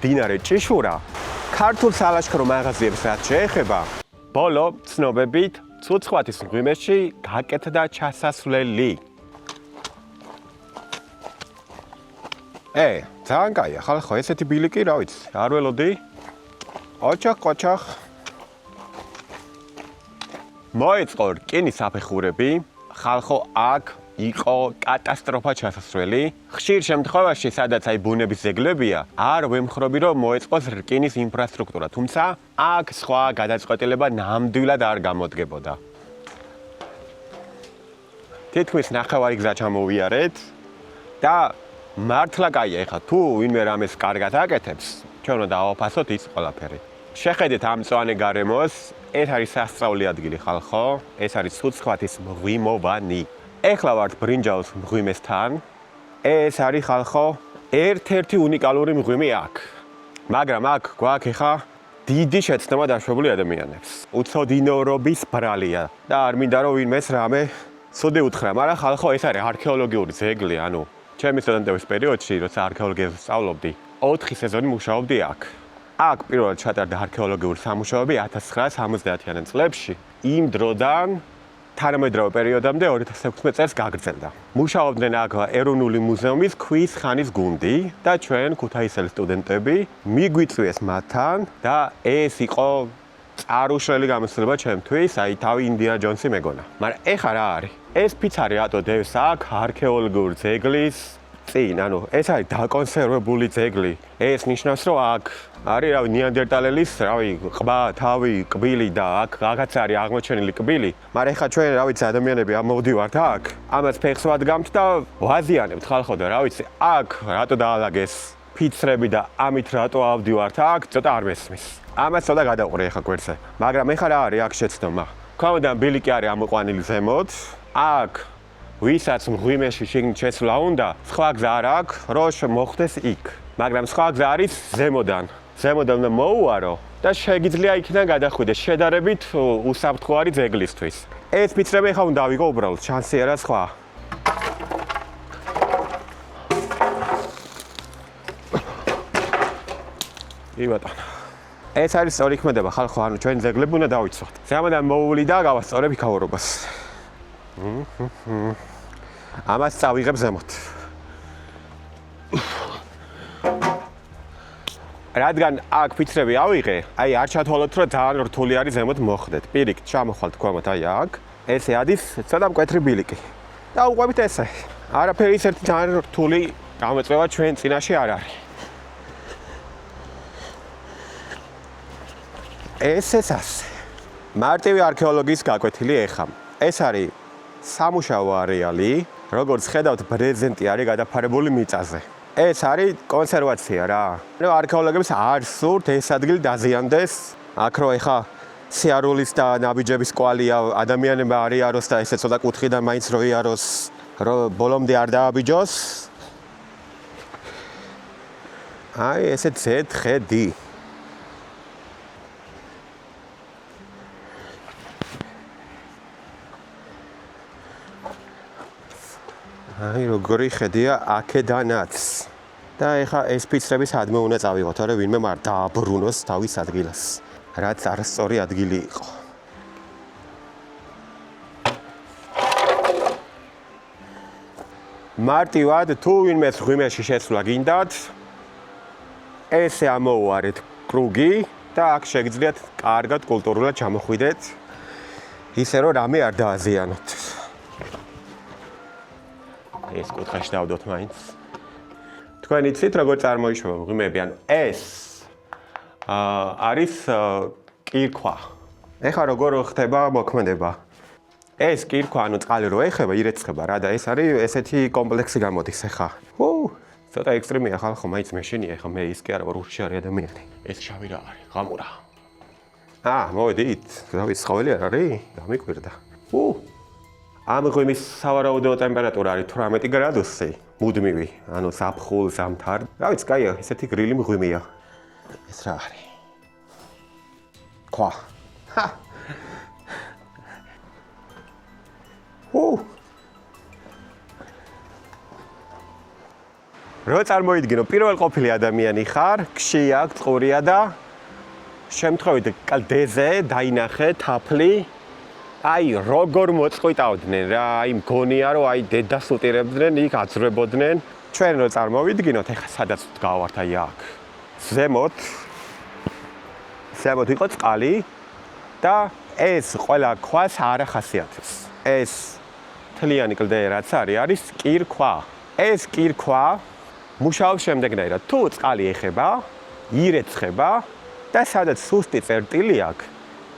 დინარე ჭიშურა ქართულ სალაშქრო მაღაზიებს რაც შეეხება ბოლო ცნობებით ცუცხვათის მღვიმეში გაკეთდა ჩასასვლელი ძალიან კაია ხალხო ესეთი ბილიკი რა ვიცი არ ველოდი ოჩახ მოეწყო რკინის საფეხურები ხალხო აქ იყო კატასტროფა ჩასასვლელი ხშირ შემთხვევაში სადაც აი ბუნების ძეგლებია არ ვემხრობი რომ მოეწყოს რკინის ინფრასტრუქტურა თუმცა აქ სხვა გადაწყვეტილება ნამდვილად არ გამოდგებოდა თითქმის ნახევარი გზა ჩამოვიარეთ და მართლა კაია ეხლა თუ ვინმე რამეს კარგად აკეთებს ჩვენ უნდა დავაფასოთ ის ყველაფერი შეხედეთ ამ მწვანე გარემოს ეს არის სასწაული ადგილი ხალხო ეს არის ცუცხვათის მღვიმოვანი ეხლა ვართ ბრინჯაოს მღვიმესთან ეს არის ხალხო ერთ-ერთი უნიკალური მღვიმე აქ მაგრამ აქ გვაქვს ეხლა დიდი შეცდომა დაშვებული ადამიანებს უცოდინოობის ბრალია და არ მინდა რომ ვინმეს რამე ცუდი უთხრა მაგრამ ხალხო ეს არის არქეოლოგიური ძეგლი ანუ ჩემი სტუდენტობის პერიოდში როცა არქეოლოგიას ვსწავლობდი 4 სეზონი მუშაობდი აქ პირველად ჩატარდა არქეოლოგიური სამუშაოები 1970-იან წლებში იმ დროდან თანამედროვე პერიოდამდე 2016 წელს გაგრძელდა. მუშაობდნენ აქ ეროვნული მუზეუმის ქვის ხანის გუნდი და ჩვენ ქუთაისელი სტუდენტები მიგვიწვიეს მათთან და ეს იყო წარუშლელი გამოცდილება ჩემთვის, აი თავი ინდიანა ჯონსი მეგონა. მაგრამ ეხლა რა არის? ეს ფიცარი რატო დევს აქ არქეოლოგიურ ძეგლის წინ, ანუ ეს არის დაკონსერვებული ძეგლი. ეს ნიშნავს, რომ აქ არის რავი ნეანდერტალელის, რავი, ყბა, თავი, კბილი და აქ რაღაც არის აღმოჩენილი კბილი. მაგრამ ეხლა ჩვენ რა ვიცი ადამიანები ამოვდივართ აქ, ამას ფეხს ვადგამთ და ვაზიანებთ ხალხო და რა ვიცი, აქ რატო დაალაგეს ფიცრები და ამით რატო ავდივართ აქ, ცოტა არ მესმის. ამას ცოტა გადაყურე ეხლა გვერდზე. მაგრამ ეხლა რა არის აქ შეცდომა? ქვემოდან ბილიკი არის ამოყვანილი ზემოთ. აქ ვისაც მღვიმეში შიგნით შესვლა უნდა, სხვა გზა არ აქვს, რომ მოხდეს იქ. მაგრამ სხვა გზა არის ზემოდან. ზემოდან უნდა მოუარო და შეგიძლია იქიდან გადახვიდე შედარებით უსაფრთხოარი ძეგლისთვის. ეს ფიცრები ახლა უნდა ავიღო უბრალოდ, შანსი არა სხვა. იბატონო. ეს არის სწორი ქმედება ხალხო, ანუ ჩვენ ძეგლები უნდა დავიცვათ. ზემოდან მოუვლი და გავასწორებ იქაურობას. ამას წავიღებ ზემოთ. რადგან აქ ფიცრები ავიღე, აი არ ჩათვალოთ რომ ძალიან რთული არის ზემოთ მოხვდეთ. პირიქით ჩამოხვალთ ქვემოთ აი აქ. ესე არის ცოტა მკვეთრი ბილიკი. და უყვებით ესე. არაფერი ისეთი ძალიან რთული გამოწვევა ჩვენ წინაშე არ არის. ეს ასე. მარტივი არქეოლოგიის გაკვეთილი ეხა. ეს არის სამუშაო არეალი, როგორც ხედავთ, ბრეზენტი არის გადაფარებული მიწაზე. ეს არის კონსერვაცია რა. ნუ არქეოლოგებს არ სურთ ეს ადგილი დაზიანდეს. აქ რო ეხა სიარულის და ნაბიჯების კვალია ადამიანებმა არ იაროს და ესე ცოტა კუთხიდან მაინც რო იაროს, რომ ბოლომდე არ დააბიჯოს. აი ესე ზედხედი. აი როგორი ხედია აქედანაც. და ეხა ეს ფიცრები სადმე უნდა წავიღოთ, არა ვინმე არ დააბრუნოს თავის ადგილას. რაც არასწორი ადგილი იყო. მარტივად თუ ვინმე მღვიმეში შესვლა გინდათ, ესე ამოუარეთ კრუგი და აქ შეგიძლიათ კარგად კულტურულად ჩამოხვიდეთ, ისე რომ რამე არ დააზიანოთ. ეს კუთხეში დავდოთ მაინც. თქვენ იცით როგორ წარმოიშვება მღვიმეები, ანუ ეს არის კირქვა. ეხლა როგორ ხდება მოქმედება? ეს კირქვა, ანუ წყალი რო ეხება, ირეცხება რა და ეს არის ესეთი კომპლექსი გამოდის ეხა. ცოტა ექსტრემია ხალხო, მაინც მეშინია ეხა მე ის კი არა ვარ ურჩი არის ადამიანი. ეს შავი რა არის? ღამურა. მოვედით. რა ვიცი, ცხოველი არ არის? გამიკვირდა. ამ მღვიმის სავარაუდო ტემპერატურა არის 18 გრადუსი, მუდმივი, ანუ ზაფხულ ზამთარ. რა ვიცი, კაია, ესეთი გრილი მღვიმეა. ეს რა არის? ქვა. რო წარმოიდგინო პირველ ყოფილი ადამიანი ხარ, გში აქვს წყურია და შემთხვევით კლდეზე დაინახე თაფლი. აი როგორ მოწყვიტავდნენ რა, აი მგონია რომ აი დედას უტირებდნენ, იქ აძრებოდნენ. ჩვენ რო წარმოვიდგინოთ, ეხლა სადაც გავართ აი აქ. ზემოთ იყო წყალი და ეს ყველა ქვას არ ახასიათებს. ეს თლიანი კლდე რაც არის კირქვა. ეს კირქვა მუშაობს შემდეგნაირად. თუ წყალი ეხება, ირეცხება და სადაც სუსტი წერტილი აქვს,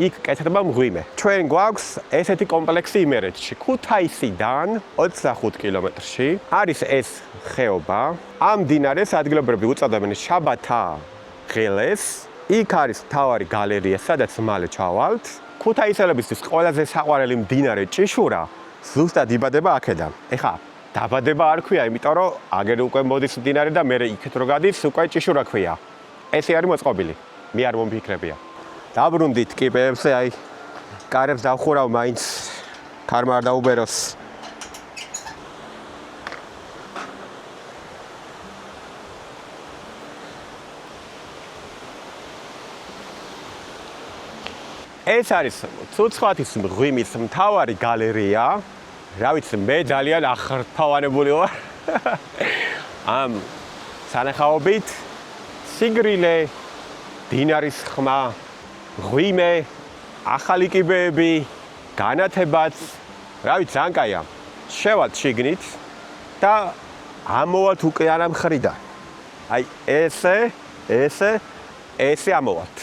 იქ კეთდება მღვიმე. ჩვენ გვაქვს ესეთი კომპლექსი იმერეთში. ქუთაისიდან 25 კილომეტრში არის ეს ხეობა. ამ მდინარეს ადგილობრივები უწოდებენ შაბათა ღელეს. იქ არის მთავარი გალერეა, სადაც მალე ჩავალთ. ქუთაისელებისთვის ყველაზე საყვარელი მდინარე ჭიშურა ზუსტად იბადება აქედან. ეხლა დაბადება არ ქვია, იმიტომ რომ აგერ უკვე მოდის მდინარე და მე იქეთ რო გადის, უკვე ჭიშურა ქვია. ესე არის მოწყობილი. მე არ მომფიქრებია. დაბრუნდით კიბეებზე, აი კარებს დავხურავ მაინც ქარმა არ დაუბეროს. ეს არის ცუცხვათის მღვიმის მთავარი გალერეა. რა ვიცი, მე ძალიან ახარფავანებული ვარ. ამ სანახაობით სიგრილე, დინარის ხმა, მღვიმე, ახალი კიბეები, განათებაც, რა ვიცი, ძალიან კაია. შევალთ შიგნით და ამოვალთ უკანა მხრიდან. აი ესე ამოვალთ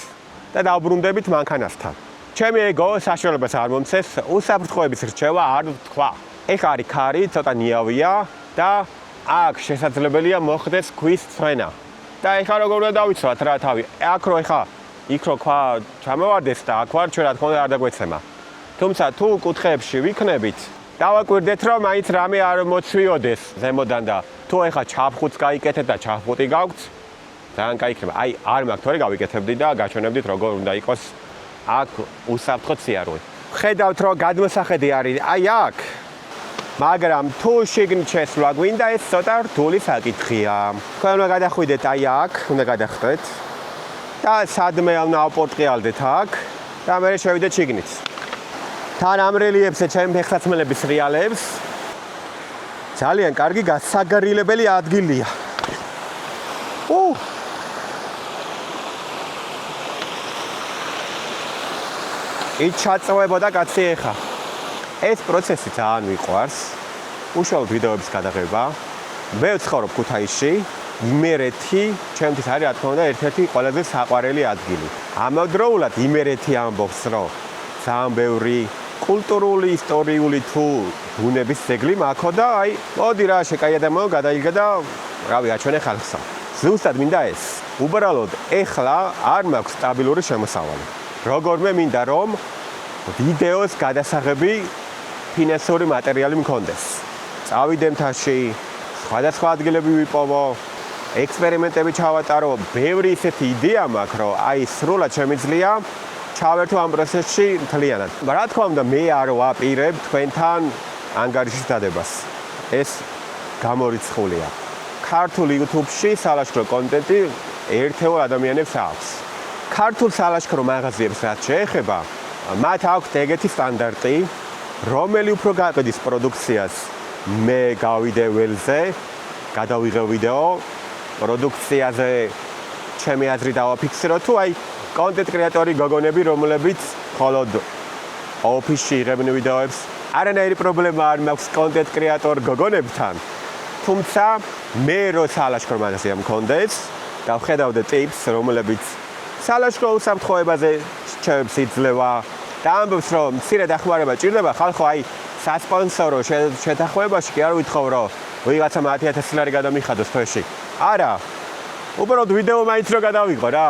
და დავბრუნდებით მანქანასთან. ჩემი ეგო საშუალებას არ მომცეს, უსაფრთხოების რჩევა არ ვთქვა. ეხლა არის ქარი, ცოტა ნიავია და აქ შესაძლებელია მოხდეს ქვის წვენა. და ეხლა როგორ უნდა დავიცვათ რა თავი? აქ რო ეხლა იქ რო ქვა ჩამოვარდეს და აქ ვარ, ჩვენ რა თქმა უნდა არ დაგვეცემა. თუმცა თუ კუთხეებში ვიქნებით, დავაკვირდეთ რომ მაინც რამე არ მოცვიოდეს ზემოდან და თუ ეხლა ჩაფხუტს გაიკეთეთ და ჩაფხუტი გაქვთ, ძალიან კაი იქნება. აი არ მაქვს თორე გავიკეთებდი და გაჩვენებდით როგორ უნდა იყოს აქ უსაფრთხო ციარული. ხედავთ რომ გადმოსახედი არის აი აქ. მაგრამ თუ შიგნით შესვლა გვინდა, ეს ცოტა რთული საკითხია. თქვენ უნდა გადახვიდეთ აი აქ, უნდა გადახვდეთ და სადმე უნდა ავპორტყიალდეთ აქ და მე შევიდეთ შიგნით. თან ამ რელიეფზე ჩემი ფეხსაცმელების რეალებს ძალიან კარგი გასაგრილებელი ადგილია. იქ ჩაწევებოდა კაცი ეხა. ეს პროცესი ძალიან მიყვარს. უშუალოდ ვიდეოების გადაღება. მე ვცხოვრობ ქუთაისში. იმერეთი ჩემთვის არის რა თქმა უნდა ერთ-ერთი ყველაზე საყვარელი ადგილი. ამავდროულად იმერეთი ამბობს, რომ ძალიან ბევრი კულტურული, ისტორიული თუ ბუნების ძეგლი მაქვს და აი, მოდი რა, შეკაი ადამიანი გადაიგა და რავი, აჩვენე ხალხსა. ზუსტად მინდა ეს. უბრალოდ ეხლა არ მაქვს სტაბილური შემოსავალი. როგორმე მინდა რომ ვიდეოს გადასაღები ფინანსური მატერიალი მქონდეს. წავიდე მთაში, სხვადასხვა ადგილები ვიპოვო, ექსპერიმენტები ჩავატარო, ბევრი ისეთი იდეა მაქვს, რომ აი სრულად შემიძლია ჩავერთო ამ პროცესში მთლიანად. რა თქმა უნდა, მე არ ვაპირებ თქვენთან ანგარიშის დადებას. ეს გამორიცხულია. ქართულ YouTube-ში სალაშქრო კონტენტი ერთეულ ადამიანებს აქვს. ქართულ სალაშქრო მაღაზიებს რაც შეეხება, მათ აქვთ ეგეთი სტანდარტი, რომელი უფრო გაყიდის პროდუქციას. მე გავიდე ველზე, გადავიღე ვიდეო, პროდუქციაზე ჩემი აზრი დავაფიქსირო თუ აი კონტენტ კრეატორი გოგონები, რომლებიც მხოლოდ ოფისში იღებენ ვიდეოებს, არანაირი პრობლემა არ მაქვს კონტენტ კრეატორ გოგონებთან. თუმცა მე რო სალაშქრო მაღაზია მქონდეს, დავხედავდე ტიპს, რომლებიც სალაშქრო უსაფრთხოებაზე რჩევებს იძლევა და ამბობს, რომ მცირე დახმარება ჭირდება, ხალხო აი სასპონსორო შეთანხმებაში კი არ ვითხოვ, რომ ვიღაცა 10,000 ლარი გადამიხადოს თვეში. არა. უბრალოდ ვიდეო მაინც რო გადავიღო რა.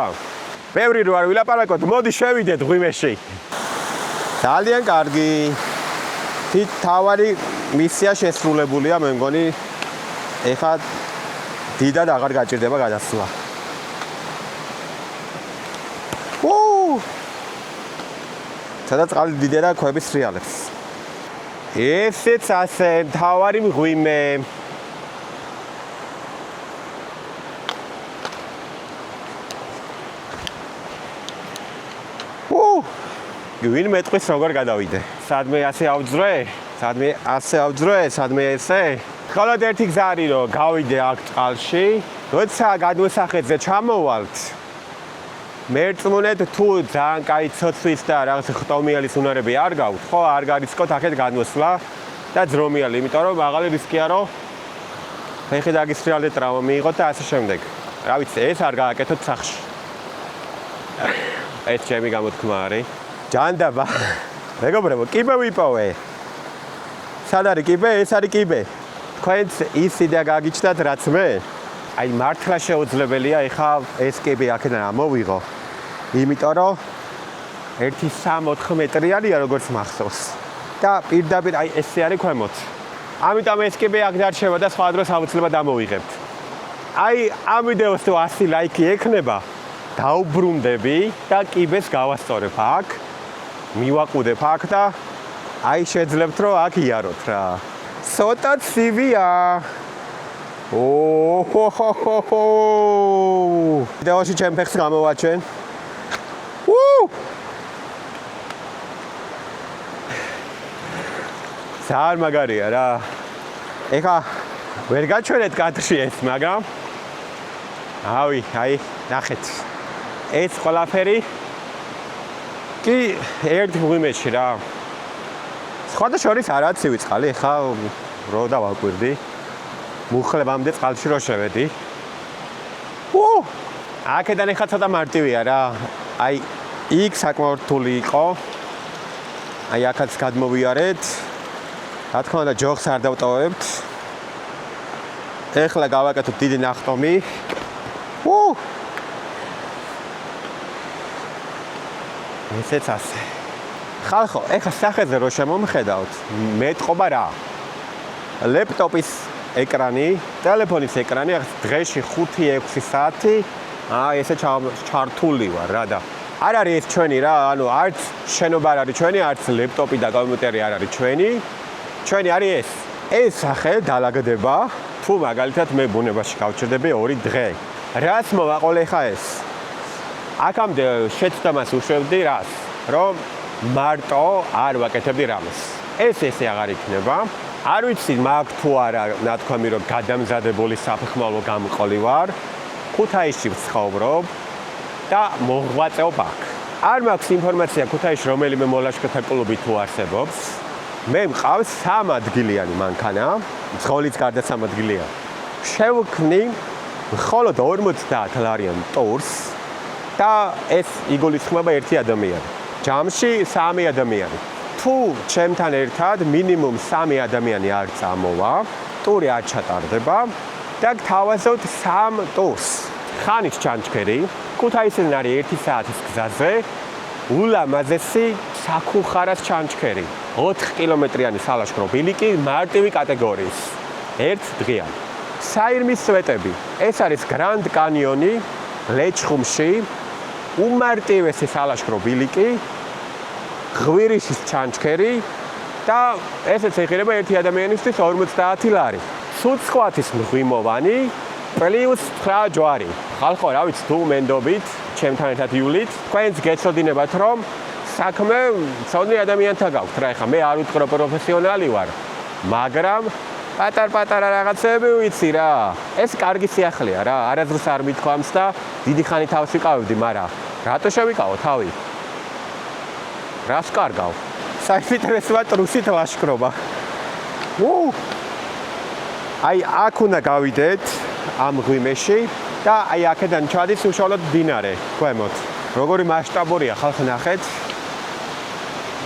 ბევრი რო არ ვილაპარაკოთ, მოდი შევიდეთ ღვიმეში. ძალიან კარგი. თავარი მისია შესრულებულია, მე მგონი ეხლა დიდად აღარ გაჭირდება გადასვლა. სადაც წყალი დიდია და ქვების რეალებს. ესეც ასე თავარი მღვიმე. ვინ მეტყვის როგორ გადავიდე. სადმე ასე ავძრე, სადმე ესე. მხოლოდ ერთი გზა არის რომ გავიდე აქ წყალში, როცა გადმოსახედზე ჩამოვალთ. მერწმუნეთ თუ ძალიან კაი ცოცვის და რაღაც ხტომიალის უნარები არ გაქვთ, ხო არ გარისკოთ აქეთ გადმოსვლა და ძრომიალი, იმიტომ რომ მაღალი რისკია რომ ფეხი დაგისრიალდე ტრავმა მიიღოთ და ასე შემდეგ. რა ვიცი, ეს არ გააკეთოთ სახში. ეს ჩემი გამოთქმა არის. ჯანდაბა. მეგობრებო, კიბე ვიპოვე. სად არის კიბე? ეს არის კიბე. თქვენც ის იდეა გაგიჩნდათ რაც მე? აი მართლა შეუძლებელია ეხა ეს კიბე აქედან ამოვიღო. იმიტომ რომ 1-3-4 მეტრიანია როგორც მახსოვს. და პირდაპირ აი ესე არის ქვემოთ. ამიტომ ეს კიბე აქ დარჩება და სხვა დროს აუცილებლად ამოვიღებთ. აი ამ ვიდეოს თუ 100 ლაიქი ექნება, დაუბრუნდები და კიბეს გავასწორებ აქ. მივაყუდებ აქ და აი შეძლებთ რომ აქ იაროთ რა. ცოტა ცივია. ვიდეოში ჩემ ფეხს გამოვაჩენ. ძალიან მაგარია რა. ეხა ვერ გაჩვენეთ კადრში ეს, მაგრამ ავი, აი, ნახეთ. ეს ყველაფერი კი ერთ მღვიმეში რა. სხვათა შორის არაა ცივი წყალი, ეხა რო დავაკვირდი. მუხლებამდე წყალში რო შევედი. აქედან ეხა ცოტა მარტივია რა. აი, იქ საკმაოდ რთული იყო. აი, აქაც გადმოვიარეთ. რა თქმა უნდა, ჯოხს არ დავტოვებთ. ეხლა გავაკეთოთ დიდი ნახტომი. ესეც ასე. ხალხო, ეხლა სახეზე რო შემომხედავთ, მეტყობა რა. ლეპტოპის ეკრანი, ტელეფონის ეკრანი, დღეში 5-6 საათი, ესე ჩართული ვარ რა და არ არის ეს ჩვენი რა, ანუ არც შენობა არ არის ჩვენი, არც ლეპტოპი და კომპიუტერი არ არის ჩვენი. ჩვენი არის ეს. ეს სახე დალაგდება, თუ მაგალითად მე ბუნებაში გავჩერდები 2 დღე. რას მოვაყოლე ხა ეს? აქამდე შეცდომას უშვებდი რას? რომ მარტო არ ვაკეთებდი რამეს. ესე აღარ იქნება. არ ვიცი მაქვს თუ არა ნათქვამი რომ გადამზადებული საფეხმავლო გამყოლი ვარ. ქუთაისში ვცხოვრობ და მოღვაწეობ აქ. არ მაქვს ინფორმაცია ქუთაისში რომელიმე მოლაშქრეთა კლუბი თუ არსებობს. მე მყავს 3 ადგილიანი მანქანა, ძღოლიც გარდა 3 ადგილია. შევქმნი მხოლოდ 50 ლარიან ტურს და ეს იგულისხმება 1 ადამიანი. ჯამში 3 ადამიანი. თუ ჩემთან ერთად მინიმუმ 3 ადამიანი არ წამოვა, ტური არ ჩატარდება და გთავაზობთ 3 ტურს. ხანის ჩანჩქერი, ქუთაისიდან არის 1 საათის გზაზე, ულამაზესი საქუხარას ჩანჩქერი. 4 კილომეტრიანი სალაშქრო ბილიკი მარტივი კატეგორიის. 1 დღიანი. საირმის სვეტები. ეს არის გრანდ კანიონი, ლეჩხუმში, უმარტივესი სალაშქრო ბილიკი, ღვირიშის ჩანჩქერი და ესეც ეხება 1 ადამიანისთვის 50 ლარი. სუცხვათის მღვიმოვანი პლუს 9 ჯვარი. ხალხო, რა ვიცი, თუ მენდობით, ჩემთან ერთად ივლით, თქვენც გეცოდინებათ რომ საქმე ცოდნი ადამიანთა გაქვთ რა, ეხა მე არ ვიტყვი რომ პროფესიონალი ვარ, მაგრამ პატარ-პატარა რაღაცები ვიცი რა. ეს კარგი სიახლეა რა, არასდროს არ მithქვამს და დიდი ხანი თავს ვიყავდი, მაგრამ რატო შევიკავო თავი? რას კარგავ? საინტერესოა ტრუსით ლაშქრობა. აი აქ უნდა გავიდეთ ამ ღვიმეში და აი აქედან ჩადის უშუალოდ დინარე ქვემოთ. როგორი მასშტაბურია, ხალხი ნახეთ.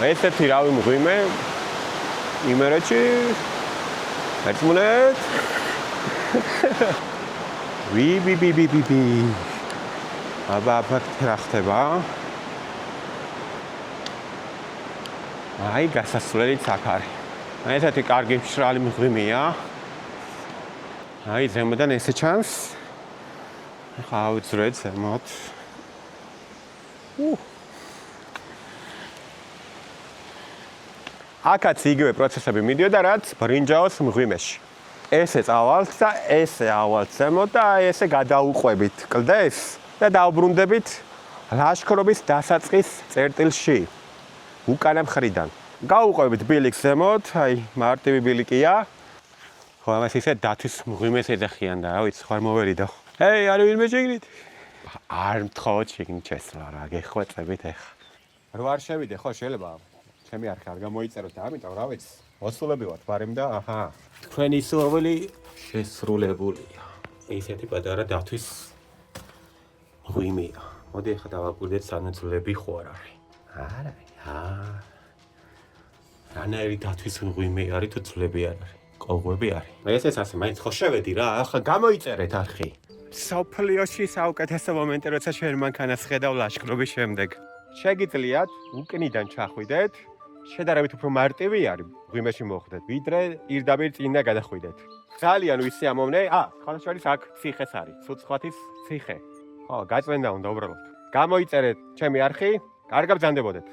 ესეთი რავი მღვიმე იმერეთში ერთმუნეთ. ვი. აბა რა ხდება? აი გასასვლელიც აქ არის. ესეთი კარგი მშრალი მღვიმეა. აი ზემოდან ესე ჩანს. ახლა ავიწრეთ ზემოთ. აქაც იგივე პროცესები მიდიოდა, რაც ბრინჯაოს მღვიმეში. ესე წავალთ და ესე ავალთ ზემოთ და ესე გადაუყვებით კლდეს და დაუბრუნდებით ლაშქრობის დასაწყის წერტილში. უკანა მხრიდან. Გავუყვებით ბილიკს ზემოთ, აი მარტივი ბილიკია. ხო, ამას ისე დათვის მღვიმეს ეძახიან და რა ვიცი, ხარ მოვერიდო. ჰეი, არ ვინმე შეგნით? არ მთხოვოთ შეგნით შესვლა რა, გეხვეწებით ეხა. რო არ შევიდე, ხო, შეიძლება ჩემი არხი არ გამოიწეროთ და ამიტომ რა ვიცი, მოსულები ვართ ბარემ და აჰა. თქვენი სურვილი შესრულებულია. ისეთი პატარა დათვის მღვიმეა. მოდი ეხა დავაკვირდეთ სანაცვლები ხო არ არის. არა, რანაირი დათვის მღვიმე არის თუ ცვლები არ არის. კოლღვები არის. ესეც ასე, მაინც ხო შევედი რა, ახლა გამოიწერეთ არხი. სოფლიოში საუკეთესო მომენტი, როცა შენ მანქანას ხედავ ლაშქრობის შემდეგ. შეგიძლიათ უკნიდან ჩახვიდეთ, შედარებით უფრო მარტივი არის მღვიმეში მოხვდეთ, ვიდრე პირდაპირ წინ და გადახვიდეთ. ძალიან ვისი ამოვნე, ხალხშორის აქ ციხეს არის, ცუცხვათის ციხე. ხო, გაწმენდა უნდა უბრალოდ. გამოიწერეთ ჩემი არხი, კარგად ბრძანდებოდეთ.